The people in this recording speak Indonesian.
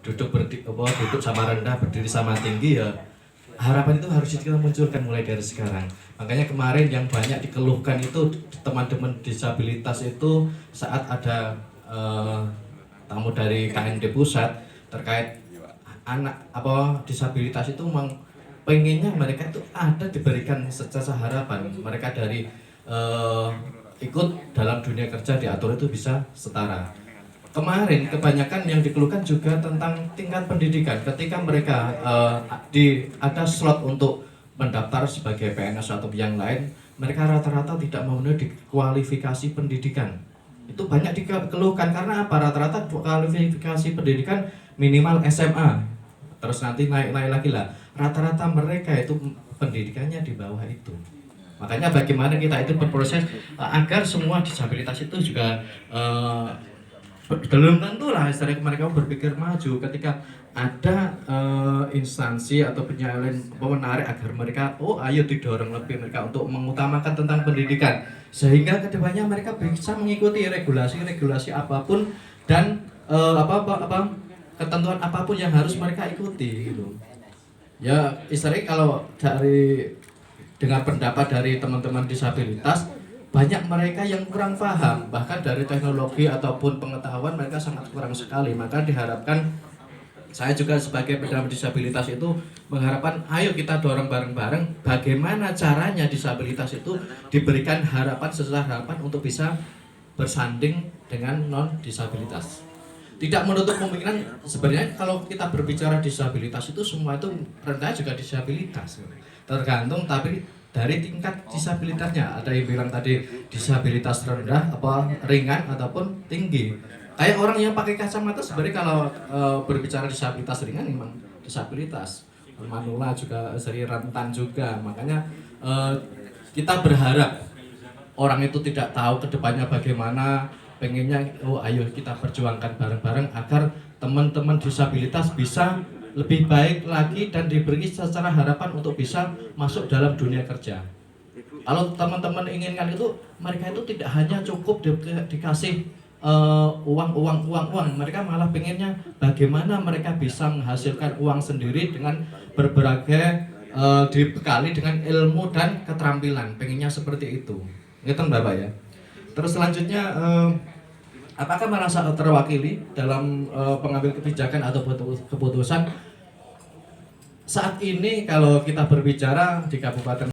duduk sama rendah, berdiri sama tinggi ya. Harapan itu harus kita munculkan mulai dari sekarang. Makanya kemarin yang banyak dikeluhkan itu teman-teman disabilitas itu saat ada tamu dari KND pusat terkait anak disabilitas itu memang pengennya mereka itu ada diberikan secerca harapan mereka dari ikut dalam dunia kerja diatur itu bisa setara. Kemarin kebanyakan yang dikeluhkan juga tentang tingkat pendidikan. Ketika mereka ada slot untuk mendaftar sebagai PNS atau yang lain, mereka rata-rata tidak memenuhi di kualifikasi pendidikan. Itu banyak dikeluhkan karena apa? Rata-rata kualifikasi pendidikan minimal SMA. Terus nanti naik-naik lagi lah. Rata-rata mereka itu pendidikannya di bawah itu. Makanya bagaimana kita itu berproses agar semua disabilitas itu juga belum tentu lah istilahnya mereka berpikir maju ketika ada instansi atau penyalin menarik agar mereka ayo didorong lebih mereka untuk mengutamakan tentang pendidikan sehingga kedepannya mereka bisa mengikuti regulasi apapun dan ketentuan apapun yang harus mereka ikuti gitu. Ya istilahnya kalau dengan pendapat dari teman-teman disabilitas banyak mereka yang kurang paham, bahkan dari teknologi ataupun pengetahuan mereka sangat kurang sekali. Maka diharapkan saya juga sebagai penyandang disabilitas itu mengharapkan ayo kita dorong bareng-bareng bagaimana caranya disabilitas itu diberikan sesuatu harapan untuk bisa bersanding dengan non disabilitas. Tidak menutup kemungkinan sebenarnya kalau kita berbicara disabilitas itu semua itu rendah juga disabilitas. Tergantung tapi dari tingkat disabilitasnya. Ada yang bilang tadi disabilitas rendah ringan ataupun tinggi. Kayak orang yang pakai kacamata sebenarnya kalau berbicara disabilitas ringan memang disabilitas. Manula juga seri rentan juga. Makanya kita berharap orang itu tidak tahu kedepannya bagaimana, pengennya ayo kita perjuangkan bareng-bareng agar teman-teman disabilitas bisa lebih baik lagi dan diberi secara harapan untuk bisa masuk dalam dunia kerja. Kalau teman-teman inginkan itu, mereka itu tidak hanya cukup dikasih uang. Mereka malah pengennya bagaimana mereka bisa menghasilkan uang sendiri dengan berbagai dibekali dengan ilmu dan keterampilan. Pengennya seperti itu. Gitu Bapak ya. Terus selanjutnya apakah merasa terwakili dalam pengambil kebijakan atau keputusan saat ini kalau kita berbicara di Kabupaten